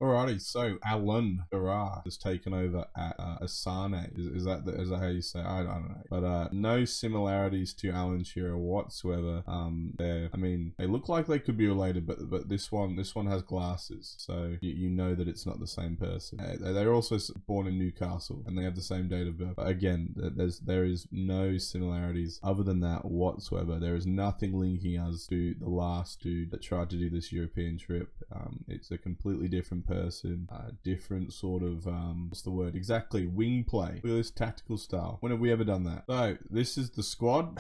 Alrighty, so Alan Garrard has taken over at Asane. Is that how you say it? I don't know. But no similarities to Alan Shearer whatsoever. I mean, they look like they could be related, but this one has glasses, so you know that it's not the same person. They're also born in Newcastle, and they have the same date of birth. But again, there is no similarities other than that whatsoever. There is nothing linking us to the last dude that tried to do this European trip. It's a completely different person, different sort of what's the word exactly, wing play. Look at this tactical style. When have we ever done that? So this is the squad.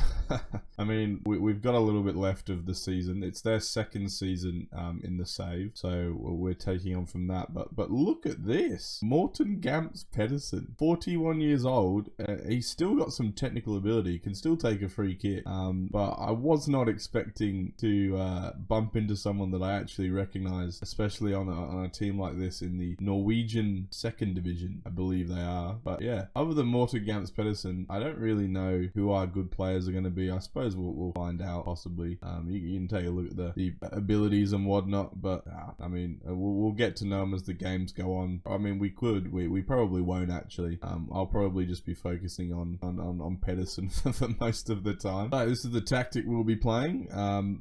I mean, we've got a little bit left of the season. It's their second season in the save, so we're taking on from that. But look at this, Morten Gamps Pedersen, 41 years old. He's still got some technical ability, can still take a free kick, but I was not expecting to bump into someone that I actually recognize, especially on a team like this in the Norwegian second division, I believe they are. But yeah, other than Morten Gamps Pedersen, I don't really know who our good players are going to be. I suppose we'll find out possibly. You can take a look at the abilities and whatnot, but I mean, we'll get to know them as the games go on. I mean, we probably won't actually. I'll probably just be focusing on Pedersen for most of the time. So this is the tactic we'll be playing.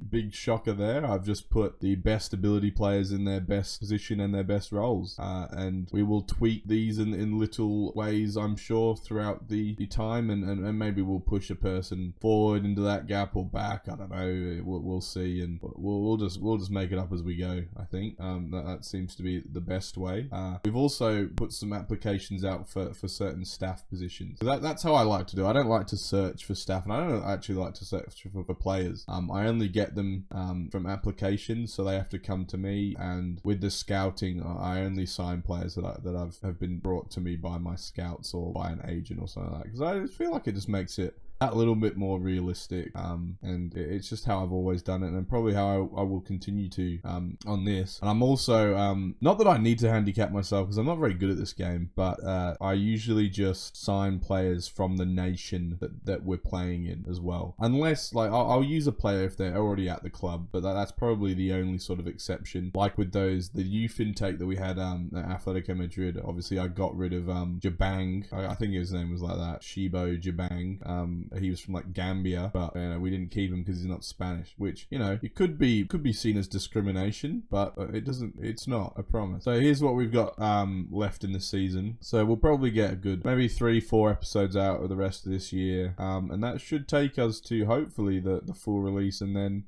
Big shocker there. I've just put the best ability players in their best position and their best roles, and we will tweak these in little ways, I'm sure, throughout the time, and maybe we'll push a person forward into that gap or back. I don't know. We'll see, and we'll just make it up as we go. I think that seems to be the best way. We've also put some applications out for certain staff positions. So that's how I like to do. I don't like to search for staff, and I don't actually like to search for players. I only get them from applications, so they have to come to me. And with the scouting, I only sign players that have been brought to me by my scouts or by an agent or something like that, because I just feel like it just makes it that little bit more realistic, and it's just how I've always done it, and probably how I will continue to on this. And I'm also not that I need to handicap myself, because I'm not very good at this game, but I usually just sign players from the nation that we're playing in as well, unless like I'll use a player if they're already at the club, but that's probably the only sort of exception. Like with the youth intake that we had at Atletico Madrid, obviously I got rid of Jabang. I think his name was like that, Shibo Jabang. He was from like Gambia, but we didn't keep him because he's not Spanish, which, it could be seen as discrimination, but it's not, I promise. So here's what we've got left in the season. So we'll probably get a good maybe 3-4 episodes out of the rest of this year, and that should take us to hopefully the full release. And then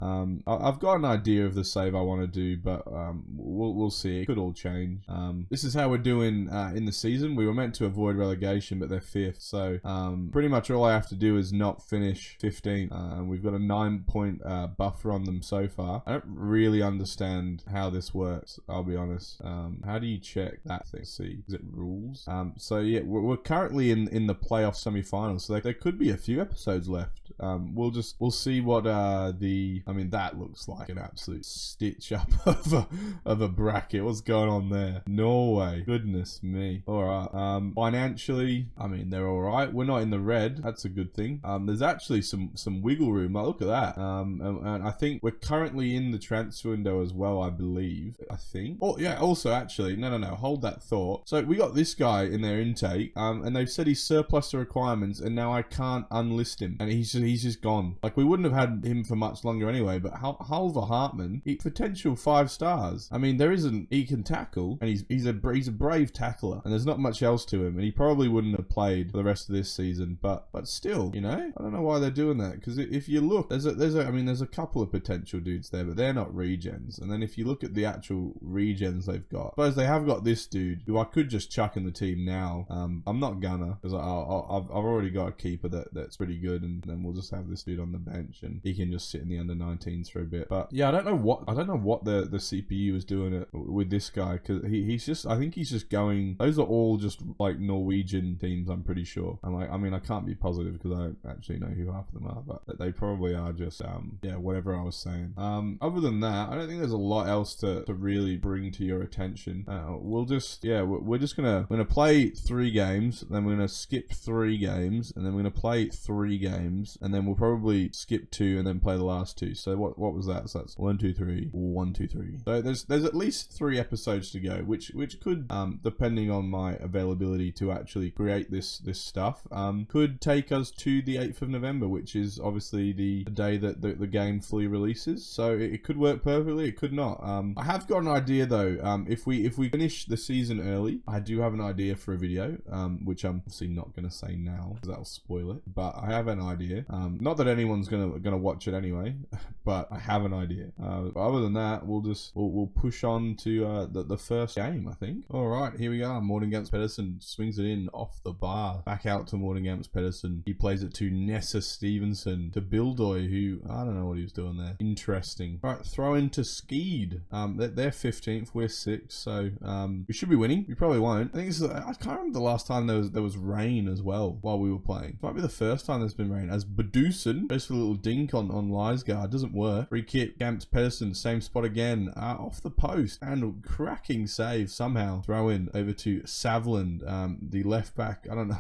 I've got an idea of the save I want to do, but we'll see. It could all change. This is how we're doing in the season. We were meant to avoid relegation, but they're 5th, so pretty much all I have to do is not finish 15th. We've got a 9-point buffer on them so far. I don't really understand how this works, I'll be honest. How do you check that thing? See, is it rules? So yeah, we're currently in the playoff semi-finals, so there could be a few episodes left. We'll see what that looks like an absolute stitch up of a bracket. What's going on there? Norway, goodness me. All right. Financially, I mean, they're all right. We're not in the red. That's a good thing. There's actually some wiggle room. Like, look at that. And I think we're currently in the transfer window as well, I believe. I think. Oh yeah. Also, actually, no. Hold that thought. So we got this guy in their intake, and they've said he's surplus to requirements, and now I can't unlist him, and he's just gone. Like, we wouldn't have had him for much longer anyway. But Halver Hartman, potential 5 stars. I mean, he can tackle, and he's a brave tackler, and there's not much else to him, and he probably wouldn't have played for the rest of this season. But still, I don't know why they're doing that, because if you look, there's a couple of potential dudes there, but they're not regens. And then if you look at the actual regens they've got, I suppose they have got this dude who I could just chuck in the team now. I'm not gonna, because I've already got a keeper that's pretty good, and then we'll just have this dude on the bench, and he can just sit in the under-19s for a bit. But yeah, I don't know what the CPU is doing with this guy, because I think he's just going. Those are all just like Norwegian teams, I'm pretty sure. I can't be positive because I don't actually know who half of them are, but they probably are just whatever I was saying. Other than that, I don't think there's a lot else to really bring to your attention. We're just gonna play 3 games, then we're gonna skip 3 games, and then we're gonna play 3 games, and then we'll probably skip 2 and then play the last 2. So what was that? So that's 1, 2, 3, 1, 2, 3. So there's at least 3 episodes to go, which could, depending on my availability to actually create this stuff, could take us to the 8th of November, which is obviously the day that the game fully releases. So it could work perfectly, it could not. I have got an idea though. If we finish the season early, I do have an idea for a video, which I'm obviously not going to say now because that'll spoil it. But I have an idea. Not that anyone's gonna watch it anyway, but I have an idea. Other than that, we'll push on to the first game, I think. All right, here we are. Moordin-Gamst Pedersen swings it in off the bar, back out to Moordin-Gamst Pedersen. He plays it to Nessa Stevenson, to Bildoy, who I don't know what he was doing there. Interesting. All right, throw into Skeed. They're 15th, we're 6th, so we should be winning. We probably won't. I think I can't remember the last time there was rain as well while we were playing. Might be the first time there's been rain. As Badusen goes for a little dink on Lysgaard, doesn't work. Free kick, Gamst Pedersen, same spot again, off the post, and cracking save somehow. Throw in over to Savland, the left back. I don't know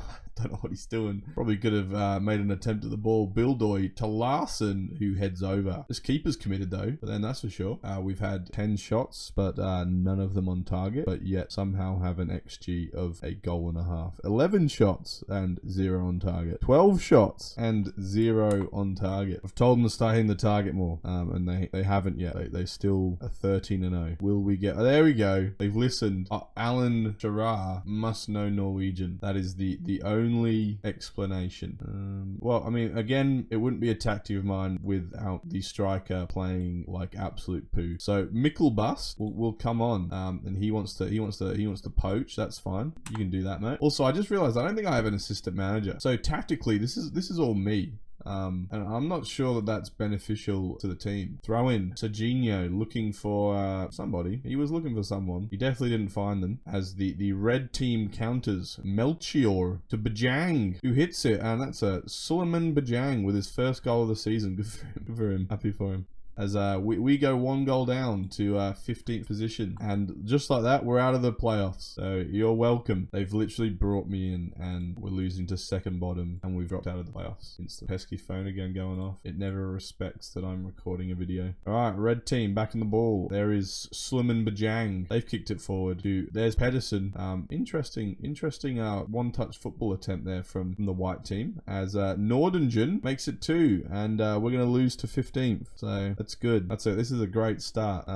what he's doing. Probably could have made an attempt at the ball. Bildoy to Larson, who heads over. This keeper's committed though, but then that's for sure. We've had 10 shots, but none of them on target, but yet somehow have an XG of a goal and a half. 11 shots and 0 on target. 12 shots and 0 on target. I've told them to start hitting the target more, and they haven't yet. They still are 13-0. Will we get... Oh, there we go. They've listened. Alan Gerard must know Norwegian. That is the only explanation. Well, I mean, again, it wouldn't be a tactic of mine without the striker playing like absolute poo. So Mikkelbust will come on, and he wants to poach. That's fine. You can do that, mate. Also, I just realized I don't think I have an assistant manager. So tactically, this is all me. And I'm not sure that that's beneficial to the team. Throw in Serginho looking for somebody. He was looking for someone. He definitely didn't find them. As the red team counters, Melchior to Bajang, who hits it, and that's a Suleiman Bajang with his first goal of the season. Good for him. Good for him. Happy for him. As we go 1 goal down to 15th position, and just like that, we're out of the playoffs. So you're welcome. They've literally brought me in, and we're losing to second bottom, and we've dropped out of the playoffs. It's the pesky phone again going off. It never respects that I'm recording a video. All right, red team back in the ball. There is Suleiman Bajang. They've kicked it forward to... There's Pedersen. Interesting one-touch football attempt there from the white team. As Nordingen makes it 2, and we're going to lose to 15th. So that's good. That's it. This is a great start.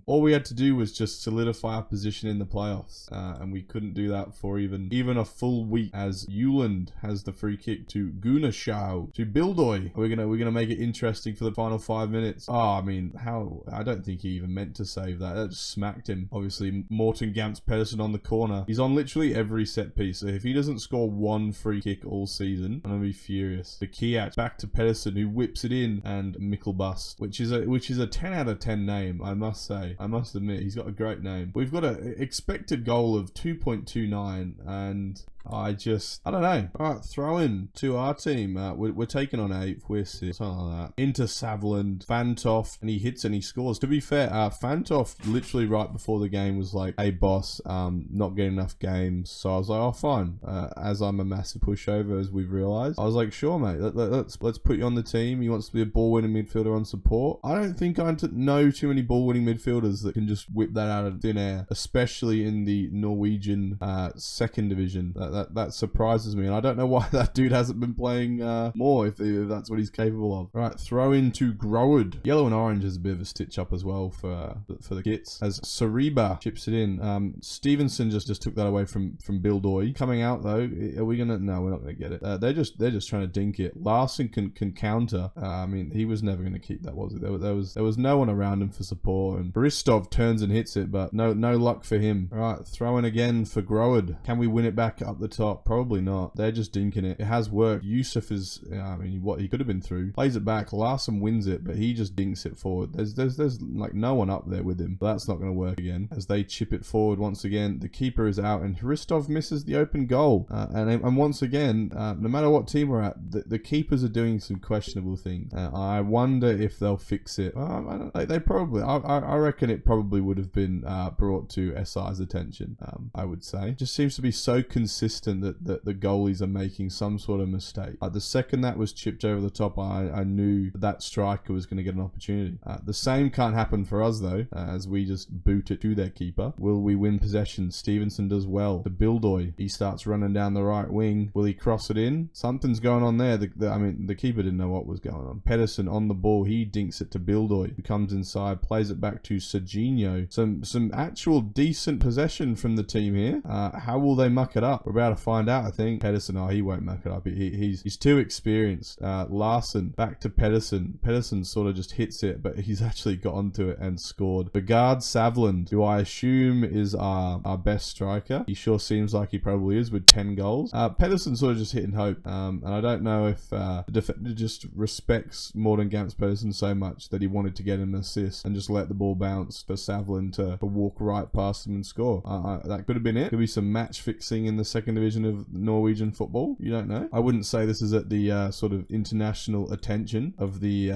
All we had to do was just solidify our position in the playoffs, and we couldn't do that for even a full week. As Euland has the free kick to Gunashau to Bildoy. We're gonna make it interesting for the final 5 minutes. Oh, I mean, how? I don't think he even meant to save that. That just smacked him. Obviously, Moordin-Gamst Pedersen on the corner. He's on literally every set piece. So if he doesn't score 1 free kick all season, I'm gonna be furious. The Kiak back to Pedersen, who whips it in, and Mikkelbust, which is a 10 out of 10 name, I must say. I must admit, he's got a great name. We've got an expected goal of 2.29, and I don't know. All right, throw in to our team. We're taking on 8th. We're 6th. Something like that. Into Savland. Fantoft. And he hits and he scores. To be fair, Fantoft literally right before the game was like, hey, boss, not getting enough games. So I was like, oh, fine. As I'm a massive pushover, as we've realized. I was like, sure, mate. Let's put you on the team. He wants to be a ball-winning midfielder on support. I don't think I know too many ball-winning midfielders that can just whip that out of thin air, especially in the Norwegian second division. That surprises me, and I don't know why that dude hasn't been playing more if that's what he's capable of. All right, throw into Groward. Yellow and orange is a bit of a stitch up as well for the kits. As Sariba chips it in, Stevenson just took that away from Bildoy. Coming out though, are we gonna? No, we're not gonna get it. They're just trying to dink it. Larson can counter. I mean, he was never gonna keep that, was he? There was no one around him for support, and Boristov turns and hits it, but no luck for him. All right, throw in again for Groward. Can we win it back up the top? Probably not. They're just dinking it. It has worked. Yusuf is, I mean, what he could have been through. Plays it back. Larson wins it, but he just dinks it forward. There's like no one up there with him. But that's not going to work again. As they chip it forward once again, the keeper is out, and Hristov misses the open goal. And once again, no matter what team we're at, the keepers are doing some questionable things. I wonder if they'll fix it. They probably. I reckon it probably would have been brought to SI's attention. I would say. Just seems to be so consistent insistent that the goalies are making some sort of mistake. The second that was chipped over the top, I knew that striker was going to get an opportunity. The same can't happen for us though, as we just boot it to their keeper. Will we win possession? Stevenson does well. To Bildoy, he starts running down the right wing. Will he cross it in? Something's going on there. The keeper didn't know what was going on. Pedersen on the ball, he dinks it to Bildoy, who comes inside, plays it back to Serginho. Some actual decent possession from the team here. How will they muck it up? We're about to find out, I think. Pedersen, he won't muck it up. He's too experienced. Larson, back to Pedersen. Pedersen sort of just hits it, but he's actually got onto it and scored. Begard Savland, who I assume is our best striker. He sure seems like he probably is with 10 goals. Pedersen sort of just hitting hope. And I don't know if the defender just respects Morten Gamst Pedersen so much that he wanted to get an assist and just let the ball bounce for Savland to walk right past him and score. That could have been it. Could be some match fixing in the second division of Norwegian football. You don't know. I wouldn't say this is at the sort of international attention of the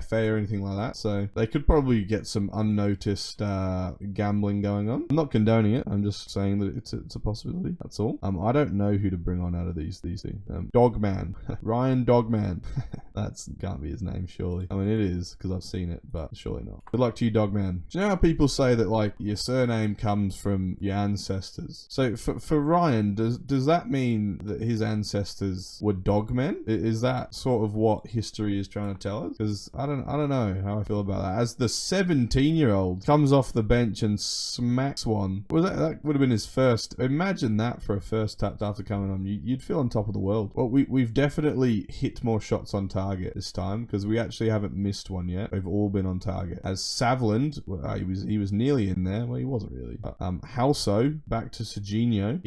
FA or anything like that. So they could probably get some unnoticed gambling going on. I'm not condoning it. I'm just saying that it's a possibility. That's all. I don't know who to bring on out of these things. Dogman. Ryan Dogman. That's can't be his name, surely. I mean, it is because I've seen it, but surely not. Good luck to you, Dogman. Do you know how people say that like your surname comes from your ancestors? So for Ryan, does that mean that his ancestors were dogmen? Is that sort of what history is trying to tell us? Because I don't know how I feel about that. As the 17-year-old comes off the bench and smacks one, well, that would have been his first. Imagine that for a first tap after coming on. You'd feel on top of the world. Well, we've definitely hit more shots on target this time because we actually haven't missed one yet. They've all been on target. As Savland, he was nearly in there. Well, he wasn't really. Halso back to Serginho.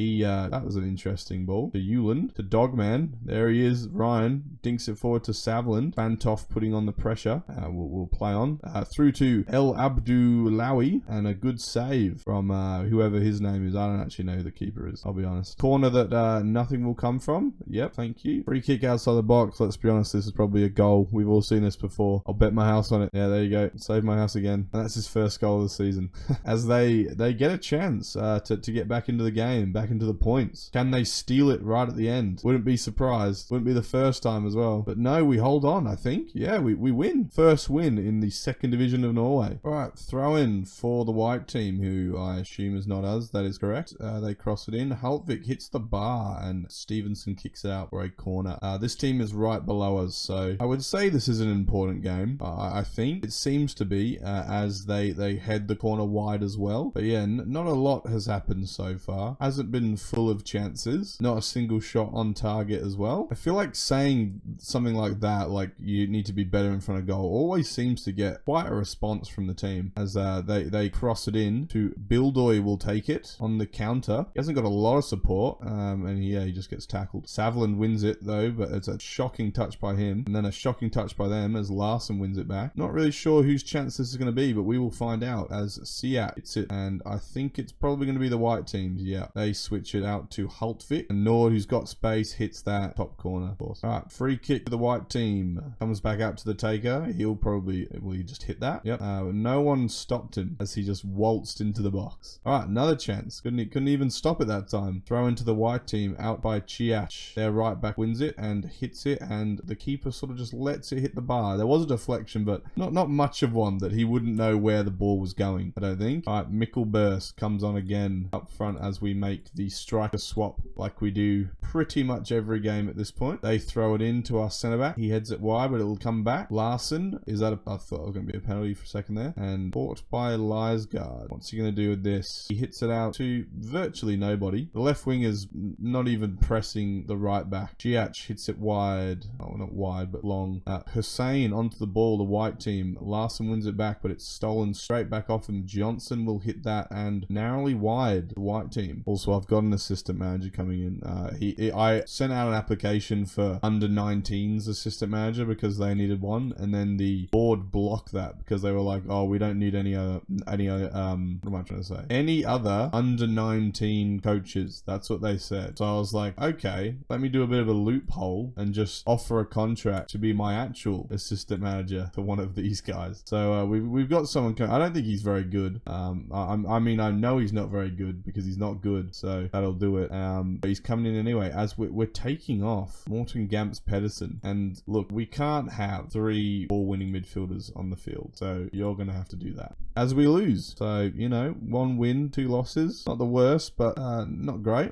That was an interesting ball. To Euland, to Dogman. There he is. Ryan dinks it forward to Savland. Bantoff putting on the pressure. We'll play on through to El Abdoulawi, and a good save from whoever his name is. I don't actually know who the keeper is, I'll be honest. Corner that nothing will come from. Yep, thank you. Free kick outside the box. Let's be honest, this is probably a goal. We've all seen this before. I'll bet my house on it. Yeah, there you go. Save my house again. And that's his first goal of the season. As they get a chance to get back into the game, back into the points. Can they steal it right at the end? Wouldn't be surprised. Wouldn't be the first time as well. But no, we hold on, I think. Yeah, we win. First win in the second division of Norway. All right, throw in for the white team, who I assume is not us. That is correct. They cross it in. Haltvik hits the bar and Stevenson kicks it out for a corner. This team is right below us, so I would say this is an important game. I think it seems to be, as they head the corner wide as well. But yeah, not a lot has happened so far. Hasn't been full of chances. Not a single shot on target as well. I feel like saying something like that, like you need to be better in front of goal, always seems to get quite a response from the team as they cross it in to Bildoy. Will take it on the counter. He hasn't got a lot of support, and he just gets tackled. Savland wins it though, but it's a shocking touch by him, and then a shocking touch by them as Larson wins it back. Not really sure whose chance this is going to be, but we will find out as Siat hits it, and I think it's probably going to be the white teams. Yeah, they switch it out to Haltvik, and Nord, who's got space, hits that top corner, of course. All right, free kick to the white team. Comes back out to the taker. Will he just hit that? Yep. No one stopped him as he just waltzed into the box. All right, another chance. Couldn't even stop it that time. Throw into the white team, out by Chiach. Their right back wins it and hits it, and the keeper sort of just lets it hit the bar. There was a deflection, but not much of one that he wouldn't know where the ball was going, I don't think. All right, Mikkelburst comes on again up front as we make the striker swap like we do pretty much every game at this point. They throw it in to our centre back. He heads it wide, but it'll come back. Larson, I thought it was going to be a penalty for a second there. And caught by Leisgard. What's he going to do with this? He hits it out to virtually nobody. The left wing is not even pressing the right back. Giach hits it wide. Oh, not wide, but long. Hussein onto the ball, the white team. Larson wins it back, but it's stolen straight back off him. Johnson will hit that and narrowly wide, the white team. Also, I've got an assistant manager coming in. I sent out an application for under 19s assistant manager because they needed one, and then the board blocked that because they were like, oh, we don't need any other what am I trying to say? Any other under 19 coaches. That's what they said. So I was like, okay, let me do a bit of a loophole and just offer a contract to be my actual assistant manager to one of these guys. So we've got someone I don't think he's very good. I mean, I know he's not very good because he's not good, so that'll do it. But he's coming in anyway, as we're taking off Morten Gamps Pedersen. And look, we can't have 3 ball-winning midfielders on the field, so you're going to have to do that. As we lose. So, 1 win, 2 losses. Not the worst, but not great.